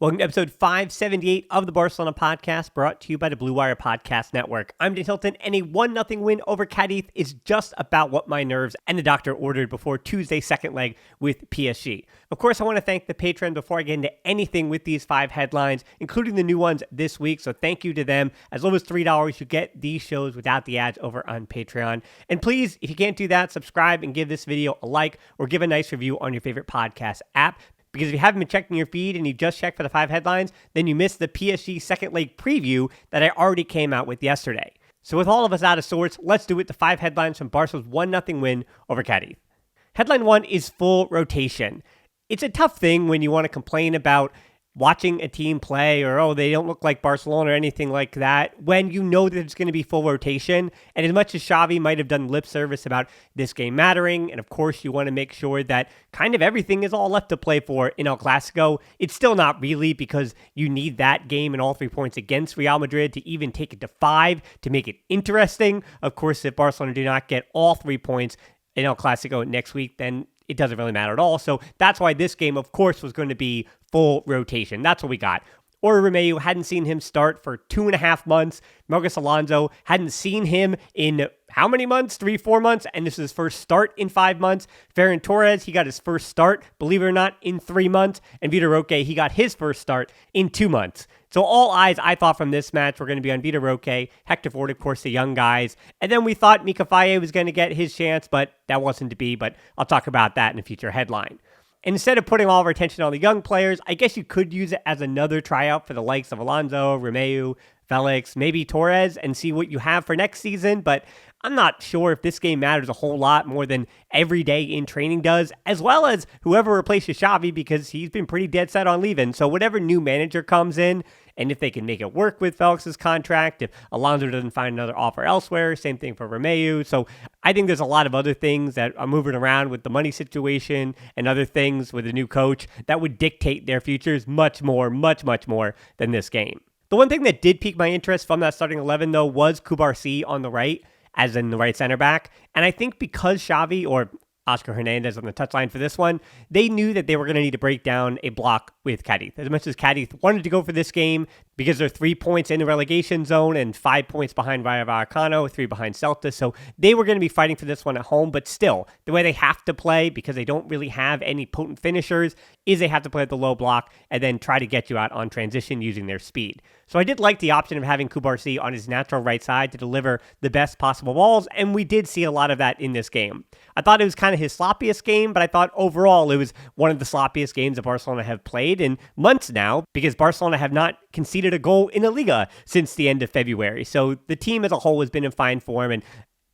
Welcome to episode 578 of the Barcelona podcast, brought to you by the Blue Wire Podcast Network. I'm Dan Hilton, and a 1-0 win over Cadiz is just about what my nerves and the doctor ordered before Tuesday's second leg with PSG. Of course, I want to thank the Patreon before I get into anything with these 5 headlines, including the new ones this week, so thank you to them. As low as $3, you get these shows without the ads over on Patreon. And please, if you can't do that, subscribe and give this video a like, or give a nice review on your favorite podcast app. Because if you haven't been checking your feed and you just checked for the 5 headlines, then you missed the PSG second leg preview that I already came out with yesterday. So with all of us out of sorts, let's do it. The 5 headlines from Barca's 1-0 win over Cadiz. Headline 1 is full rotation. It's a tough thing when you want to complain about watching a team play or, oh, they don't look like Barcelona or anything like that, when you know that it's going to be full rotation. And as much as Xavi might have done lip service about this game mattering, and of course you want to make sure that kind of everything is all left to play for in El Clasico, it's still not really, because you need that game and all 3 points against Real Madrid to even take it to 5 to make it interesting. Of course, if Barcelona do not get all 3 points in El Clasico next week, then it doesn't really matter at all. So that's why this game, of course, was going to be full rotation. That's what we got. Or Romeu, hadn't seen him start for 2.5 months. Marcos Alonso, hadn't seen him in how many months? 3-4 months. And this is his first start in 5 months. Ferran Torres, he got his first start, believe it or not, in 3 months. And Vitor Roque, he got his first start in 2 months. So all eyes, I thought, from this match were going to be on Vitor Roque, Hector Ford, of course, the young guys. And then we thought Mika Faye was going to get his chance, but that wasn't to be. But I'll talk about that in a future headline. Instead of putting all of our attention on the young players, I guess you could use it as another tryout for the likes of Alonso, Romeu, Felix, maybe Torres, and see what you have for next season. But I'm not sure if this game matters a whole lot more than every day in training does, as well as whoever replaces Xavi, because he's been pretty dead set on leaving. So whatever new manager comes in, and if they can make it work with Felix's contract, if Alonso doesn't find another offer elsewhere, same thing for Romeu. So I think there's a lot of other things that are moving around with the money situation and other things with the new coach that would dictate their futures much more than this game. The one thing that did pique my interest from that starting 11, though, was Cubarsí on the right, as in the right center back. And I think because Xavi, or Oscar Hernandez on the touchline for this one, they knew that they were going to need to break down a block with Cadiz. As much as Cadiz wanted to go for this game, because they're 3 points in the relegation zone and 5 points behind Rayo Vallecano, 3 behind Celta. So they were going to be fighting for this one at home, but still, the way they have to play, because they don't really have any potent finishers, is they have to play at the low block and then try to get you out on transition using their speed. So I did like the option of having Cubarsí on his natural right side to deliver the best possible balls, and we did see a lot of that in this game. I thought it was kind of his sloppiest game, but I thought overall it was one of the sloppiest games that Barcelona have played in months now, because Barcelona have not conceded a goal in the Liga since the end of February. So the team as a whole has been in fine form, and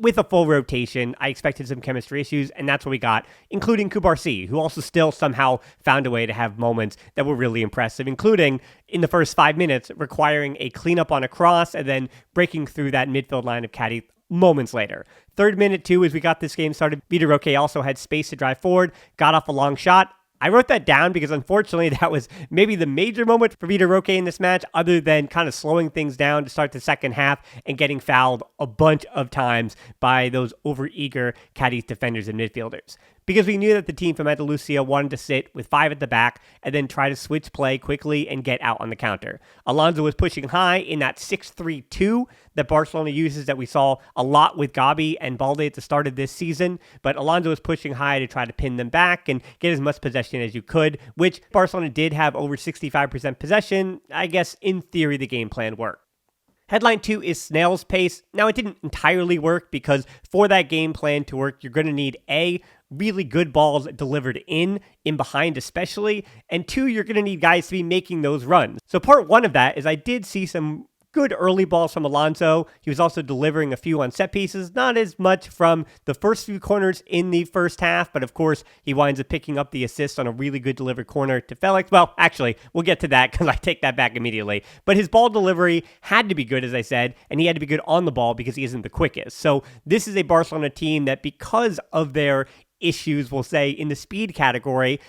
with a full rotation, I expected some chemistry issues, and that's what we got, including Cubarsí, who also still somehow found a way to have moments that were really impressive, including in the first 5 minutes, requiring a cleanup on a cross and then breaking through that midfield line of Cadiz moments later. 3rd minute, too, as we got this game started, Vitor Roque also had space to drive forward, got off a long shot. I wrote that down because, unfortunately, that was maybe the major moment for Vitor Roque in this match, other than kind of slowing things down to start the second half and getting fouled a bunch of times by those overeager Cadiz defenders and midfielders. Because we knew that the team from Andalusia wanted to sit with 5 at the back and then try to switch play quickly and get out on the counter. Alonso was pushing high in that 6-3-2 that Barcelona uses, that we saw a lot with Gabi and Balde at the start of this season, but Alonso was pushing high to try to pin them back and get as much possession as you could, which Barcelona did have over 65% possession. I guess in theory the game plan worked. Headline 2 is snail's pace. Now, it didn't entirely work, because for that game plan to work, you're going to need really good balls delivered in behind especially, and 2, you're going to need guys to be making those runs. So part 1 of that is I did see some good early balls from Alonso. He was also delivering a few on set pieces, not as much from the first few corners in the first half, but of course he winds up picking up the assist on a really good delivered corner to Felix. Well, actually, we'll get to that because I take that back immediately. But his ball delivery had to be good, as I said, and he had to be good on the ball because he isn't the quickest. So this is a Barcelona team that, because of their issues, we'll say, in the speed category,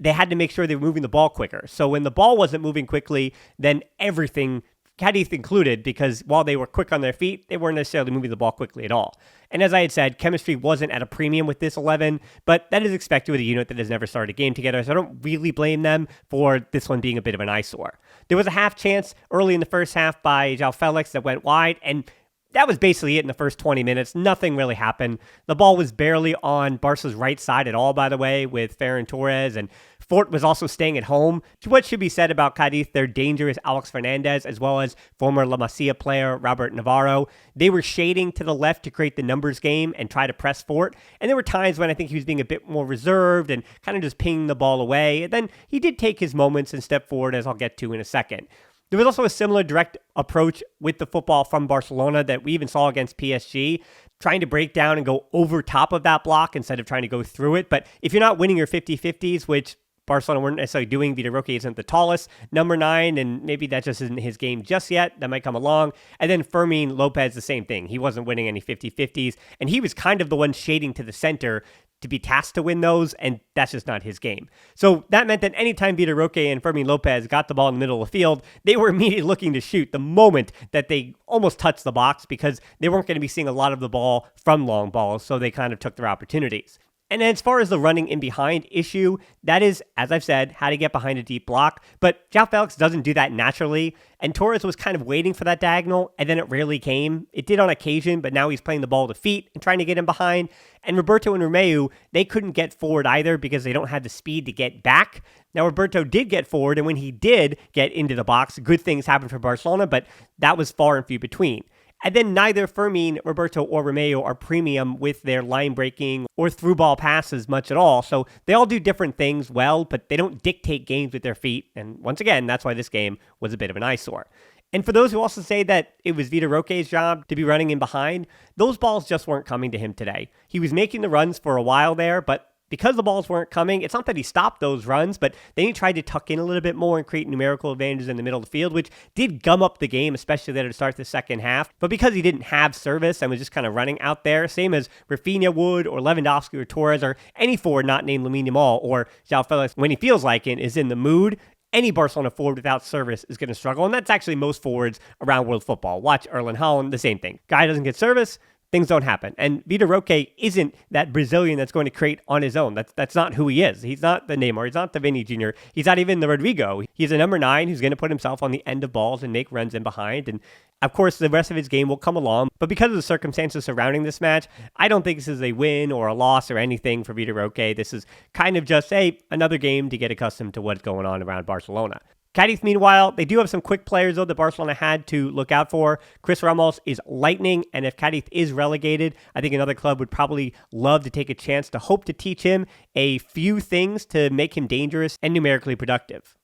they had to make sure they were moving the ball quicker. So when the ball wasn't moving quickly, then everything Cadiz included, because while they were quick on their feet, they weren't necessarily moving the ball quickly at all. And as I had said, chemistry wasn't at a premium with this 11, but that is expected with a unit that has never started a game together, so I don't really blame them for this one being a bit of an eyesore. There was a half chance early in the first half by João Felix that went wide, and that was basically it in the first 20 minutes. Nothing really happened. The ball was barely on Barca's right side at all, by the way, with Ferran Torres, and Fort was also staying at home. What should be said about Cadiz, their dangerous Alex Fernandez, as well as former La Masia player Robert Navarro. They were shading to the left to create the numbers game and try to press Fort, and there were times when I think he was being a bit more reserved and kind of just pinging the ball away. And then he did take his moments and step forward, as I'll get to in a second. There was also a similar direct approach with the football from Barcelona that we even saw against PSG, trying to break down and go over top of that block instead of trying to go through it. But if you're not winning your 50-50s, which Barcelona weren't necessarily doing, Vitor Roque isn't the tallest, number 9, and maybe that just isn't his game just yet. That might come along. And then Fermin Lopez, the same thing. He wasn't winning any 50-50s, and he was kind of the one shading to the center to be tasked to win those, and that's just not his game. So that meant that anytime Vitor Roque and Fermin Lopez got the ball in the middle of the field, they were immediately looking to shoot the moment that they almost touched the box, because they weren't going to be seeing a lot of the ball from long balls, so they kind of took their opportunities. And as far as the running in behind issue, that is, as I've said, how to get behind a deep block. But João Felix doesn't do that naturally. And Torres was kind of waiting for that diagonal, and then it rarely came. It did on occasion, but now he's playing the ball to feet and trying to get him behind. And Roberto and Romeu, they couldn't get forward either because they don't have the speed to get back. Now, Roberto did get forward, and when he did get into the box, good things happened for Barcelona, but that was far and few between. And then neither Fermin, Roberto, or Romeu are premium with their line breaking or through ball passes much at all. So they all do different things well, but they don't dictate games with their feet. And once again, that's why this game was a bit of an eyesore. And for those who also say that it was Vitor Roque's job to be running in behind, those balls just weren't coming to him today. He was making the runs for a while there, but because the balls weren't coming, it's not that he stopped those runs, but then he tried to tuck in a little bit more and create numerical advantages in the middle of the field, which did gum up the game, especially there to start the second half. But because he didn't have service and was just kind of running out there, same as Rafinha would, or Lewandowski or Torres, or any forward not named Lamine Yamal, or João Felix, when he feels like it, is in the mood, any Barcelona forward without service is going to struggle. And that's actually most forwards around world football. Watch Erling Haaland, the same thing. Guy doesn't get service, things don't happen. And Vitor Roque isn't that Brazilian that's going to create on his own. That's not who he is. He's not the Neymar. He's not the Vini Jr. He's not even the Rodrigo. He's a number 9 who's going to put himself on the end of balls and make runs in behind. And of course, the rest of his game will come along. But because of the circumstances surrounding this match, I don't think this is a win or a loss or anything for Vitor Roque. This is kind of just, another game to get accustomed to what's going on around Barcelona. Cadiz, meanwhile, they do have some quick players, though, that Barcelona had to look out for. Chris Ramos is lightning, and if Cadiz is relegated, I think another club would probably love to take a chance to hope to teach him a few things to make him dangerous and numerically productive.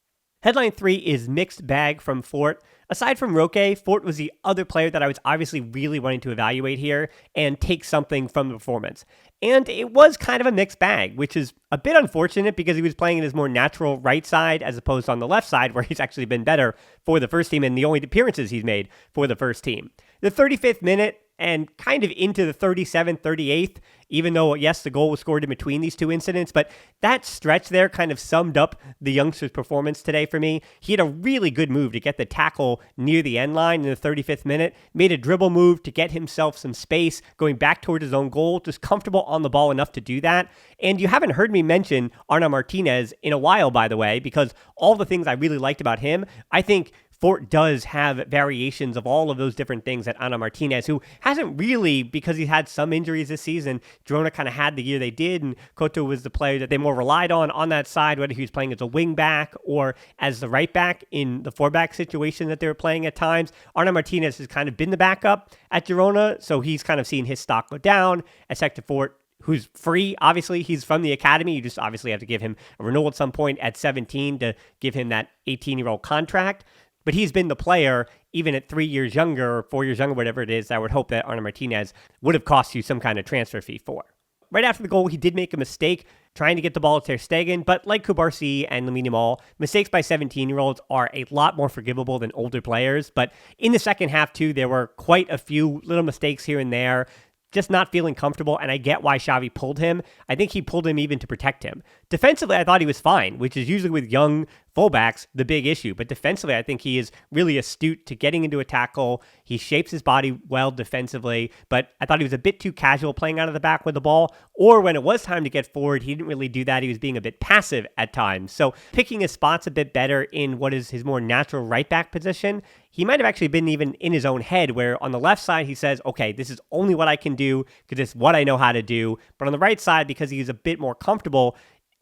Headline 3 is mixed bag from Fort. Aside from Roque, Fort was the other player that I was obviously really wanting to evaluate here and take something from the performance. And it was kind of a mixed bag, which is a bit unfortunate because he was playing in his more natural right side as opposed to on the left side, where he's actually been better for the first team and the only appearances he's made for the first team. The 35th minute and kind of into the 37th, 38th, even though, yes, the goal was scored in between these two incidents, but that stretch there kind of summed up the youngster's performance today for me. He had a really good move to get the tackle near the end line in the 35th minute, made a dribble move to get himself some space, going back towards his own goal, just comfortable on the ball enough to do that. And you haven't heard me mention Arna Martinez in a while, by the way, because all the things I really liked about him, I think Fort does have variations of all of those different things that Ana Martinez, who hasn't really, because he had some injuries this season, Girona kind of had the year they did, and Coto was the player that they more relied on that side, whether he was playing as a wing back or as the right back in the 4-back situation that they were playing at times. Ana Martinez has kind of been the backup at Girona, so he's kind of seen his stock go down as Hector Fort, who's free. Obviously, he's from the academy. You just obviously have to give him a renewal at some point at 17 to give him that 18-year-old contract. But he's been the player, even at 3 years younger or 4 years younger, whatever it is, I would hope that Arna Martinez would have cost you some kind of transfer fee for. Right after the goal, he did make a mistake trying to get the ball to Stegen, but like Kubarsi and Lamine Yamal, mistakes by 17-year-olds are a lot more forgivable than older players. But in the second half, too, there were quite a few little mistakes here and there, just not feeling comfortable, and I get why Xavi pulled him. I think he pulled him even to protect him. Defensively, I thought he was fine, which is usually with young fullbacks the big issue. But defensively, I think he is really astute to getting into a tackle. He shapes his body well defensively, but I thought he was a bit too casual playing out of the back with the ball, or when it was time to get forward, he didn't really do that. He was being a bit passive at times. So picking his spots a bit better in what is his more natural right back position, he might have actually been even in his own head, where on the left side, he says, okay, this is only what I can do because it's what I know how to do. But on the right side, because he's a bit more comfortable,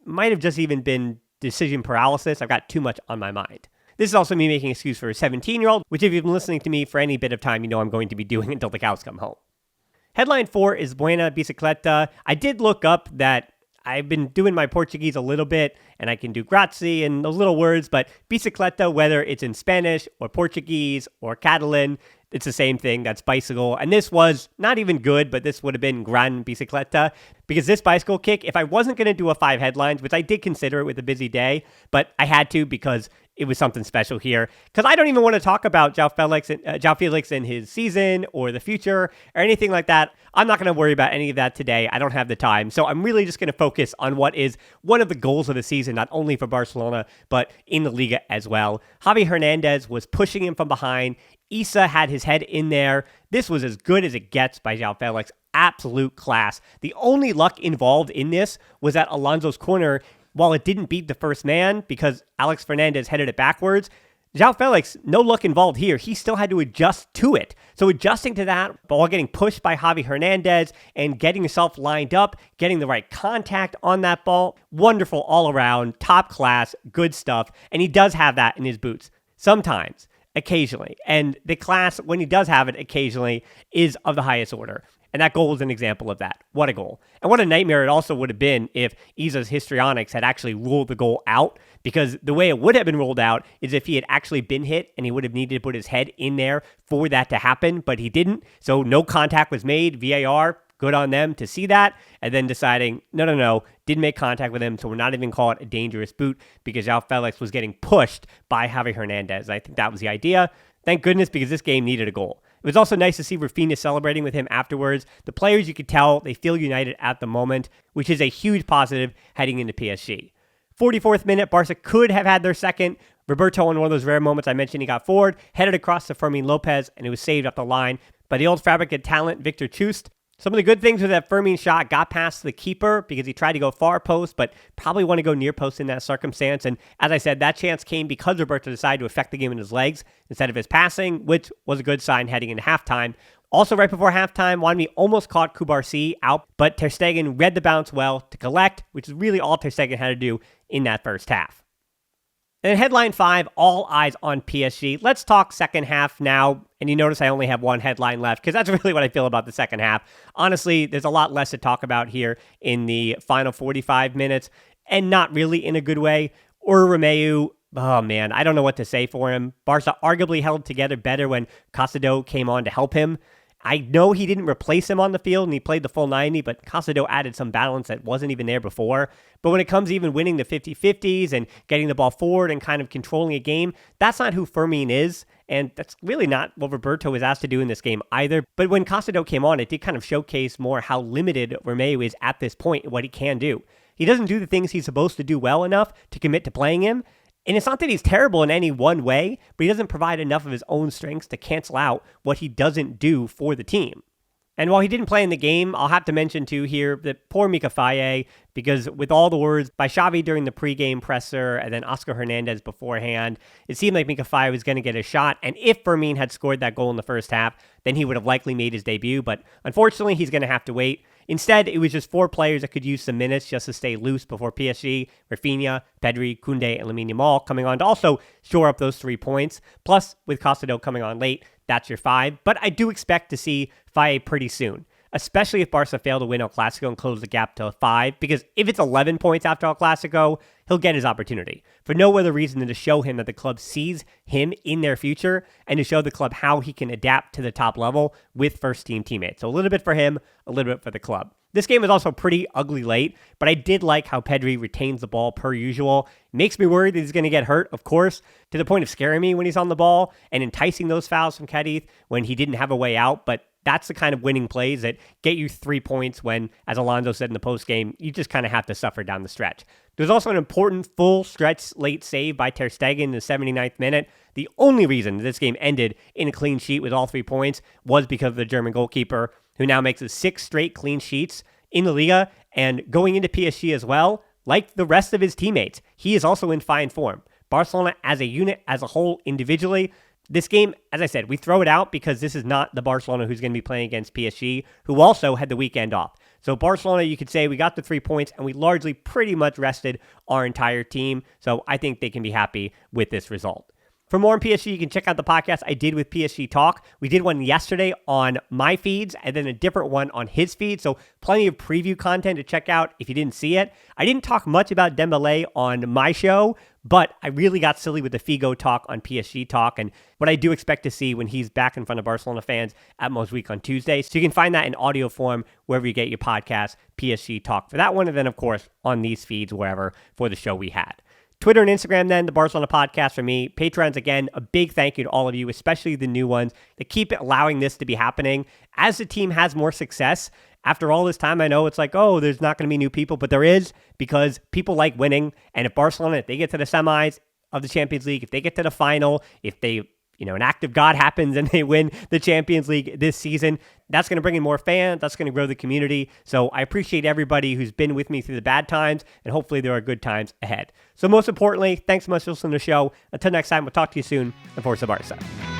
might have just even been decision paralysis. I've got too much on my mind. This is also me making an excuse for a 17-year-old, which if you've been listening to me for any bit of time, you know I'm going to be doing until the cows come home. Headline 4 is Buena Bicicleta. I did look up that I've been doing my Portuguese a little bit, and I can do grazie and those little words, but bicicleta, whether it's in Spanish or Portuguese or Catalan, it's the same thing. That's bicycle. And this was not even good, but this would have been gran bicicleta, because this bicycle kick, if I wasn't going to do a 5 headlines, which I did consider it with a busy day, but I had to because it was something special here. Because I don't even want to talk about João Felix and his season or the future or anything like that. I'm not going to worry about any of that today. I don't have the time. So I'm really just going to focus on what is one of the goals of the season, not only for Barcelona, but in the Liga as well. Javi Hernandez was pushing him from behind. Issa had his head in there. This was as good as it gets by João Felix. Absolute class. The only luck involved in this was at Alonso's corner. While it didn't beat the first man because Alex Fernandez headed it backwards, João Felix, no luck involved here. He still had to adjust to it. So adjusting to that while getting pushed by Javi Hernandez and getting yourself lined up, getting the right contact on that ball, wonderful all around, top class, good stuff. And he does have that in his boots sometimes, occasionally. And the class, when he does have it occasionally, is of the highest order. And that goal is an example of that. What a goal. And what a nightmare it also would have been if Isa's histrionics had actually ruled the goal out, because the way it would have been ruled out is if he had actually been hit and he would have needed to put his head in there for that to happen, but he didn't. So no contact was made. VAR, good on them to see that, and then deciding, no, didn't make contact with him, so we're not even calling it a dangerous boot because João Felix was getting pushed by Javi Hernandez. I think that was the idea. Thank goodness, because this game needed a goal. It was also nice to see Rafinha celebrating with him afterwards. The players, you could tell, they feel united at the moment, which is a huge positive heading into PSG. 44th minute, Barca could have had their second. Roberto, in one of those rare moments I mentioned, he got forward, headed across to Fermin Lopez, and it was saved up the line by the old fabric of talent, Victor Chust. Some of the good things was that Fermin shot got past the keeper because he tried to go far post, but probably want to go near post in that circumstance. And as I said, that chance came because Roberto decided to affect the game in his legs instead of his passing, which was a good sign heading into halftime. Also, right before halftime, Wanmi almost caught Kubarsi out, but Ter Stegen read the bounce well to collect, which is really all Ter Stegen had to do in that first half. And headline 5, all eyes on PSG. Let's talk second half now. And you notice I only have one headline left because that's really what I feel about the second half. Honestly, there's a lot less to talk about here in the final 45 minutes, and not really in a good way. Or Romeu, oh man, I don't know what to say for him. Barca arguably held together better when Casado came on to help him. I know he didn't replace him on the field and he played the full 90, but Casado added some balance that wasn't even there before. But when it comes to even winning the 50-50s and getting the ball forward and kind of controlling a game, that's not who Fermin is. And that's really not what Roberto was asked to do in this game either. But when Casado came on, it did kind of showcase more how limited Romeu is at this point and what he can do. He doesn't do the things he's supposed to do well enough to commit to playing him. And it's not that he's terrible in any one way, but he doesn't provide enough of his own strengths to cancel out what he doesn't do for the team. And while he didn't play in the game, I'll have to mention too here that poor Mika Faye, because with all the words by Xavi during the pregame presser and then Oscar Hernandez beforehand, it seemed like Mika Faye was going to get a shot. And if Fermin had scored that goal in the first half, then he would have likely made his debut. But unfortunately, he's going to have to wait. Instead, it was just 4 players that could use some minutes just to stay loose before PSG, Rafinha, Pedri, Koundé, and Lamine Yamal coming on to also shore up those 3 points. Plus, with Casado coming on late, that's your 5. But I do expect to see Faye pretty soon, especially if Barca fail to win El Clasico and close the gap to 5, because if it's 11 points after El Clasico, he'll get his opportunity for no other reason than to show him that the club sees him in their future and to show the club how he can adapt to the top level with first-team teammates. So a little bit for him, a little bit for the club. This game was also pretty ugly late, but I did like how Pedri retains the ball per usual. Makes me worried that he's going to get hurt, of course, to the point of scaring me when he's on the ball and enticing those fouls from Cadiz when he didn't have a way out. But that's the kind of winning plays that get you 3 points when, as Alonso said in the postgame, you just kind of have to suffer down the stretch. There's also an important full stretch late save by Ter Stegen in the 79th minute. The only reason this game ended in a clean sheet with all 3 points was because of the German goalkeeper, who now makes it 6 straight clean sheets in the Liga, and going into PSG as well, like the rest of his teammates, he is also in fine form. Barcelona as a unit, as a whole, individually, this game, as I said, we throw it out because this is not the Barcelona who's going to be playing against PSG, who also had the weekend off. So Barcelona, you could say we got the 3 points and we largely pretty much rested our entire team. So I think they can be happy with this result. For more on PSG, you can check out the podcast I did with PSG Talk. We did one yesterday on my feeds and then a different one on his feed. So plenty of preview content to check out if you didn't see it. I didn't talk much about Dembélé on my show, but I really got silly with the Figo talk on PSG Talk and what I do expect to see when he's back in front of Barcelona fans at Most Week on Tuesday. So you can find that in audio form wherever you get your podcast, PSG Talk for that one. And then, of course, on these feeds, wherever for the show we had. Twitter and Instagram, then, the Barcelona Podcast for me. Patrons, again, a big thank you to all of you, especially the new ones, that keep allowing this to be happening. As the team has more success, after all this time, I know it's like, oh, there's not going to be new people, but there is, because people like winning. And if Barcelona, if they get to the semis of the Champions League, if they get to the final, if they, an act of God happens and they win the Champions League this season, that's going to bring in more fans. That's going to grow the community. So I appreciate everybody who's been with me through the bad times, and hopefully there are good times ahead. So most importantly, thanks so much for listening to the show. Until next time, we'll talk to you soon, and Forza Barça.